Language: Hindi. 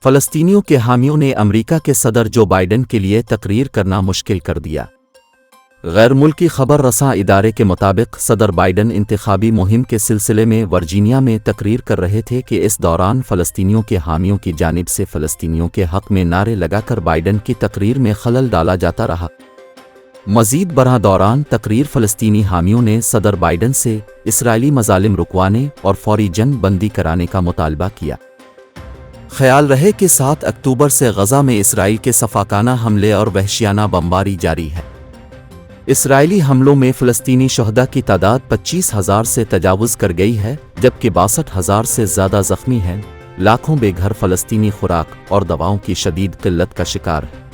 फ़लस्तीनियों के हामियों ने अमेरिका के सदर जो बाइडेन के लिए तकरीर करना मुश्किल कर दिया। गैर मुल्की खबर रसां इदारे के मुताबिक सदर बाइडेन इंतखाबी मुहिम के सिलसिले में वर्जीनिया में तकरीर कर रहे थे कि इस दौरान फ़लस्तीनियों के हामियों की जानिब से फ़लस्तीनियों के हक़ में नारे लगाकर बाइडेन की तकरीर में खलल डाला जाता रहा। मज़ीद बरह दौरान तकरीर फ़लस्तीनी हामियों ने सदर बाइडेन से इसराइली मज़ालिम रुकवाने और फौरी जंग बंदी कराने का मुतालबा किया। ख्याल रहे कि 7 अक्टूबर से गज़ा में इसराइल के सफ़ाकाना हमले और वहशियाना बमबारी जारी है। इसराइली हमलों में फ़लस्तीनी शहदा की तादाद 25,000 से तजावुज़ कर गई है, जबकि 62,000 से ज़्यादा ज़ख्मी हैं। लाखों बेघर फ़लस्तीनी खुराक और दवाओं की शदीद किल्लत का शिकार है।